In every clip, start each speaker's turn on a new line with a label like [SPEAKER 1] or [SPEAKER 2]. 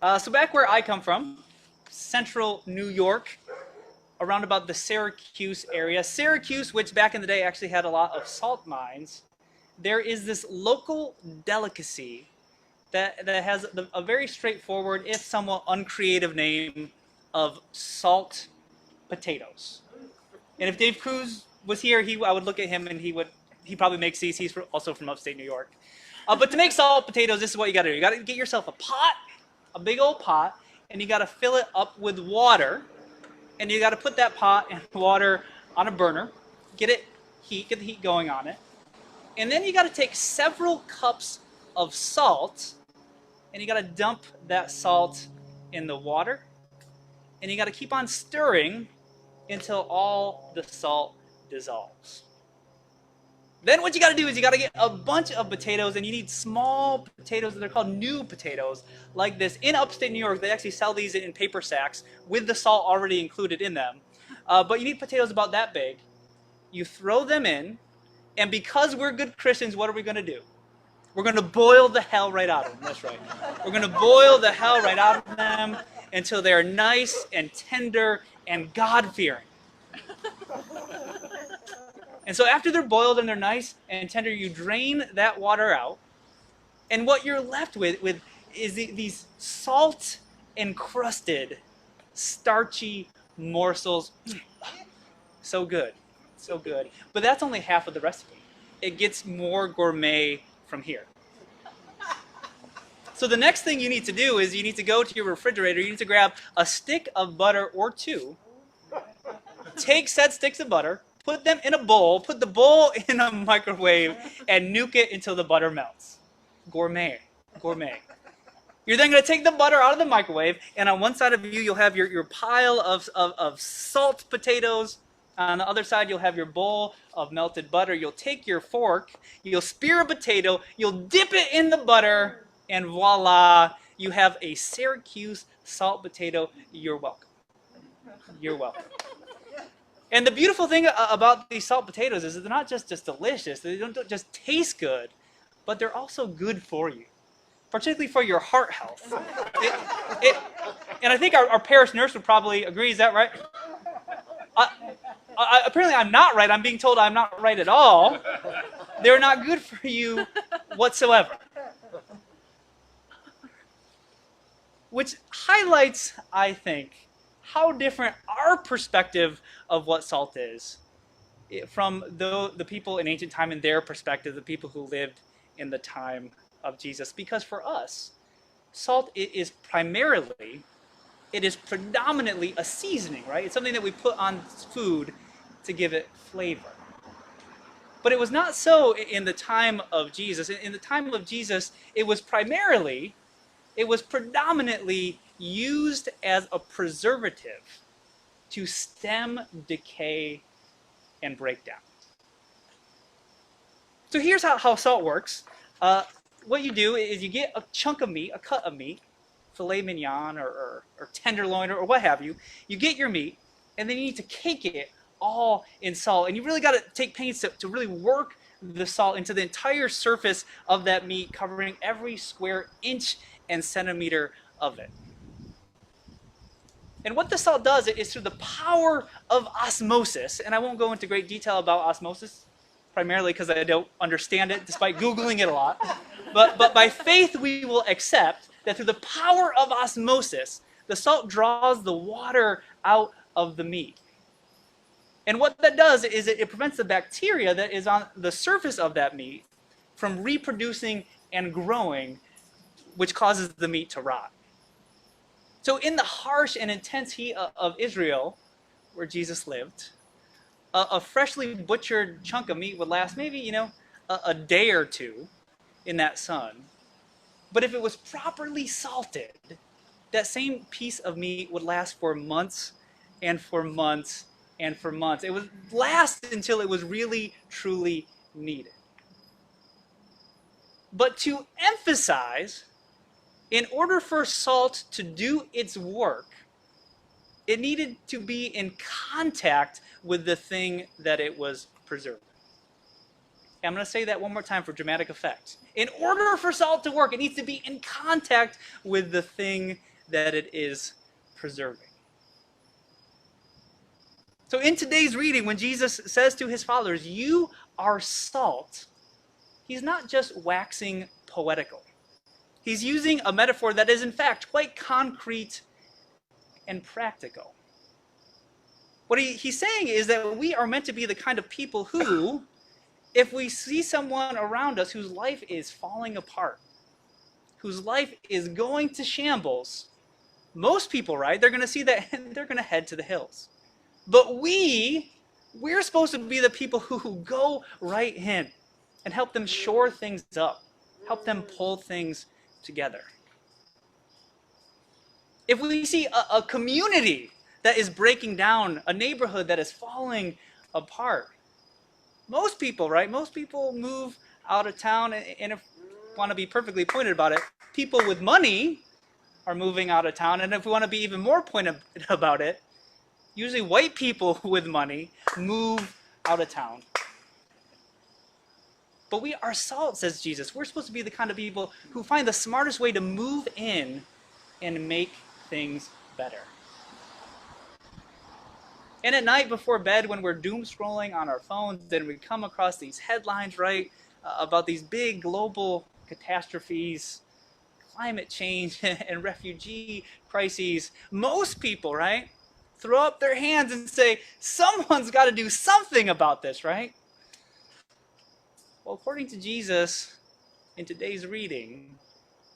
[SPEAKER 1] So back where I come from, central New York, around about the Syracuse area. Syracuse, which back in the day actually had a lot of salt mines, there is this local delicacy that has a very straightforward, if somewhat uncreative name of salt potatoes. And if Dave Cruz was here, I would look at him and he probably makes these. He's also from upstate New York. But to make salt potatoes, this is what you got to do. You got to get yourself a pot, a big old pot, and you got to fill it up with water. And you got to put that pot and water on a burner, get the heat going on it. And then you got to take several cups of salt, and you got to dump that salt in the water. And you got to keep on stirring until all the salt dissolves. Then what you got to do is you got to get a bunch of potatoes, and you need small potatoes. They're called new potatoes, like this. In upstate New York, they actually sell these in paper sacks with the salt already included in them. But you need potatoes about that big. You throw them in, and because we're good Christians, what are we going to do? We're going to boil the hell right out of them. That's right. We're going to boil the hell right out of them until they're nice and tender and God-fearing. And so after they're boiled and they're nice and tender, you drain that water out. And what you're left with is these salt-encrusted, starchy morsels. So good. So good. But that's only half of the recipe. It gets more gourmet from here. So the next thing you need to do is you need to go to your refrigerator. You need to grab a stick of butter or two. Take said sticks of butter, put them in a bowl, put the bowl in a microwave, and nuke it until the butter melts. Gourmet. Gourmet. You're then going to take the butter out of the microwave, and on one side of you, you'll have your pile of salt potatoes. On the other side, you'll have your bowl of melted butter. You'll take your fork, you'll spear a potato, you'll dip it in the butter, and voila, you have a Syracuse salt potato. You're welcome. You're welcome. And the beautiful thing about these salt potatoes is that they're not just delicious. They don't just taste good, but they're also good for you, particularly for your heart health. And I think our parish nurse would probably agree. Is that right? Apparently I'm not right. I'm being told I'm not right at all. They're not good for you whatsoever. Which highlights, I think, how different our perspective of what salt is from the people in ancient time and their perspective, the people who lived in the time of Jesus. Because for us, salt is predominantly a seasoning, right? It's something that we put on food to give it flavor. But it was not so in the time of Jesus. In the time of Jesus, it was predominantly used as a preservative to stem decay and breakdown. So here's how salt works. What you do is you get a chunk of meat, a cut of meat, filet mignon or tenderloin or what have you. You get your meat, and then you need to cake it all in salt. And you really got to take pains to really work the salt into the entire surface of that meat, covering every square inch and centimeter of it. And what the salt does is through the power of osmosis, and I won't go into great detail about osmosis, primarily because I don't understand it, despite Googling it a lot. But by faith we will accept that through the power of osmosis, the salt draws the water out of the meat. And what that does is it prevents the bacteria that is on the surface of that meat from reproducing and growing, which causes the meat to rot. So in the harsh and intense heat of Israel, where Jesus lived, a freshly butchered chunk of meat would last maybe, a day or two in that sun. But if it was properly salted, that same piece of meat would last for months and for months and for months. It would last until it was really, truly needed. But to emphasize, in order for salt to do its work, it needed to be in contact with the thing that it was preserving. I'm going to say that one more time for dramatic effect. In order for salt to work, it needs to be in contact with the thing that it is preserving. So in today's reading, when Jesus says to his followers, "You are salt," he's not just waxing poetical. He's using a metaphor that is in fact quite concrete and practical. What he's saying is that we are meant to be the kind of people who, if we see someone around us whose life is falling apart, whose life is going to shambles, most people, right, they're going to see that and they're going to head to the hills. But we're supposed to be the people who go right in and help them shore things up, help them pull things together. If we see a community that is breaking down, a neighborhood that is falling apart, most people, right, most people move out of town, and if we want to be perfectly pointed about it, people with money are moving out of town, and if we want to be even more pointed about it, usually white people with money move out of town. But we are salt, says Jesus. We're supposed to be the kind of people who find the smartest way to move in and make things better. And at night before bed, when we're doom scrolling on our phones, then we come across these headlines, right, about these big global catastrophes, climate change and refugee crises. Most people, right, throw up their hands and say, someone's got to do something about this, right? Well, according to Jesus, in today's reading,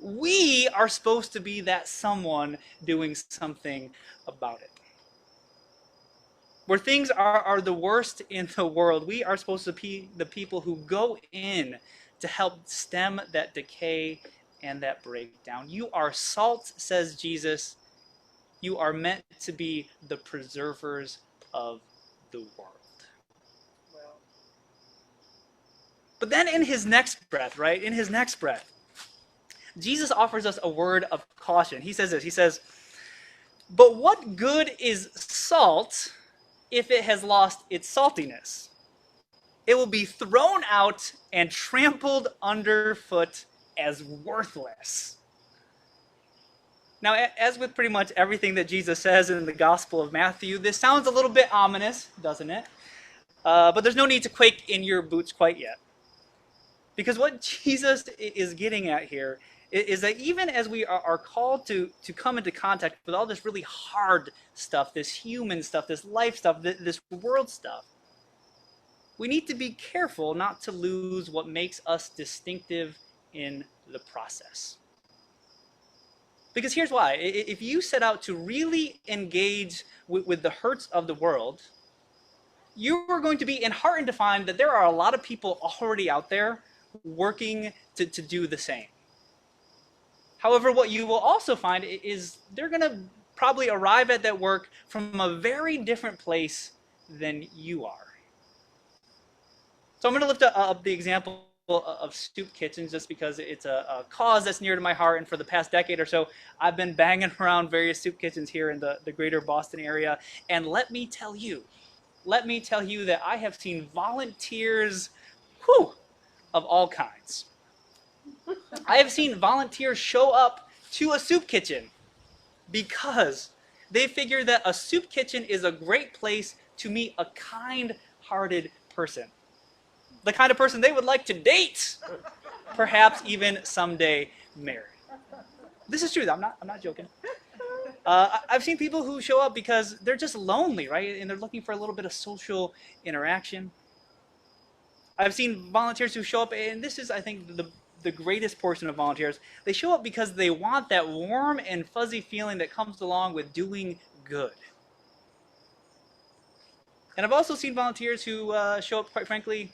[SPEAKER 1] we are supposed to be that someone doing something about it. Where things are the worst in the world, we are supposed to be the people who go in to help stem that decay and that breakdown. You are salt, says Jesus. You are meant to be the preservers of the world. But then in his next breath, right, in his next breath, Jesus offers us a word of caution. He says this, he says, "But what good is salt if it has lost its saltiness? It will be thrown out and trampled underfoot as worthless." Now, as with pretty much everything that Jesus says in the Gospel of Matthew, this sounds a little bit ominous, doesn't it? But there's no need to quake in your boots quite yet. Because what Jesus is getting at here is that even as we are called to come into contact with all this really hard stuff, this human stuff, this life stuff, this world stuff, we need to be careful not to lose what makes us distinctive in the process. Because here's why. If you set out to really engage with the hurts of the world, you are going to be enheartened to find that there are a lot of people already out there working to do the same. However, what you will also find is they're going to probably arrive at that work from a very different place than you are. So I'm going to lift up the example of soup kitchens just because it's a cause that's near to my heart, and for the past decade or so I've been banging around various soup kitchens here in the greater Boston area, and let me tell you that I have seen volunteers of all kinds. I have seen volunteers show up to a soup kitchen because they figure that a soup kitchen is a great place to meet a kind-hearted person. The kind of person they would like to date, perhaps even someday marry. This is true. I'm not joking. I've seen people who show up because they're just lonely, right? And they're looking for a little bit of social interaction. I've seen volunteers who show up, and this is, I think, the greatest portion of volunteers. They show up because they want that warm and fuzzy feeling that comes along with doing good. And I've also seen volunteers who show up, quite frankly,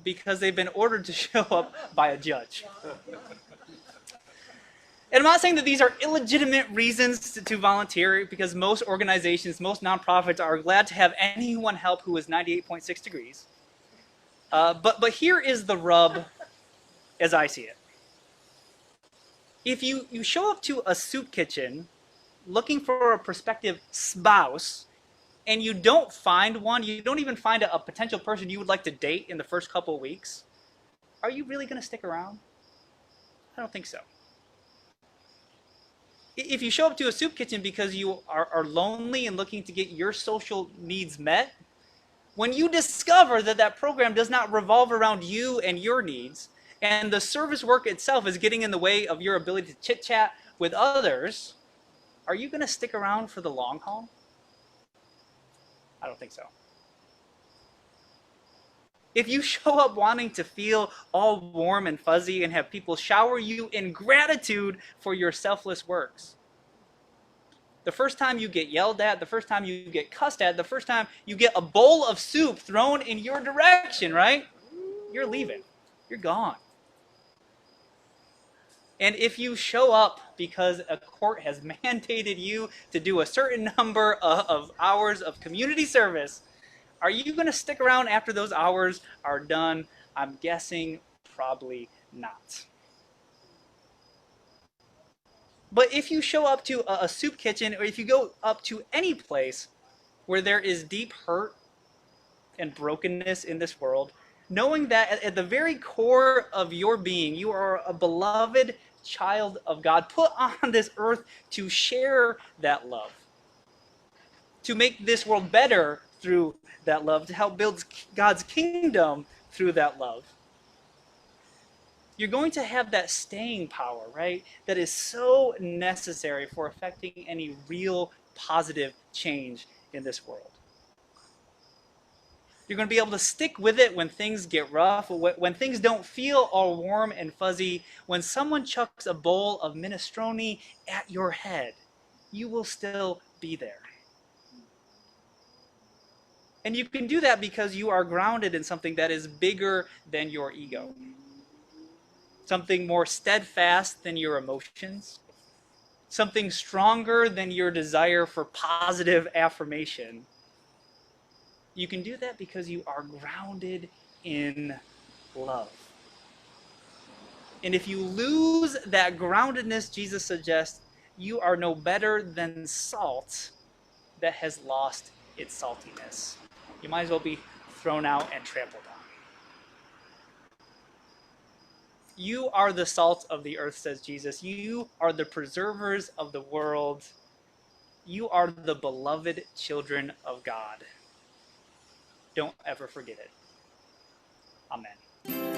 [SPEAKER 1] because they've been ordered to show up by a judge. And I'm not saying that these are illegitimate reasons to volunteer, because most organizations, most nonprofits are glad to have anyone help who is 98.6 degrees. But here is the rub as I see it. If you show up to a soup kitchen looking for a prospective spouse, and you don't find one, you don't even find a potential person you would like to date in the first couple of weeks, are you really going to stick around? I don't think so. If you show up to a soup kitchen because you are lonely and looking to get your social needs met, when you discover that that program does not revolve around you and your needs, and the service work itself is getting in the way of your ability to chit chat with others, are you going to stick around for the long haul? I don't think so. If you show up wanting to feel all warm and fuzzy and have people shower you in gratitude for your selfless works, the first time you get yelled at, the first time you get cussed at, the first time you get a bowl of soup thrown in your direction, right? You're leaving. You're gone. And if you show up because a court has mandated you to do a certain number of hours of community service, are you going to stick around after those hours are done? I'm guessing probably not. But if you show up to a soup kitchen, or if you go up to any place where there is deep hurt and brokenness in this world, knowing that at the very core of your being, you are a beloved child of God, put on this earth to share that love, to make this world better through that love, to help build God's kingdom through that love, you're going to have that staying power, right? That is so necessary for affecting any real positive change in this world. You're going to be able to stick with it when things get rough, when things don't feel all warm and fuzzy. When someone chucks a bowl of minestrone at your head, you will still be there. And you can do that because you are grounded in something that is bigger than your ego. Something more steadfast than your emotions. Something stronger than your desire for positive affirmation. You can do that because you are grounded in love. And if you lose that groundedness, Jesus suggests, you are no better than salt that has lost its saltiness. You might as well be thrown out and trampled on. You are the salt of the earth, says Jesus. You are the preservers of the world. You are the beloved children of God. Don't ever forget it. Amen.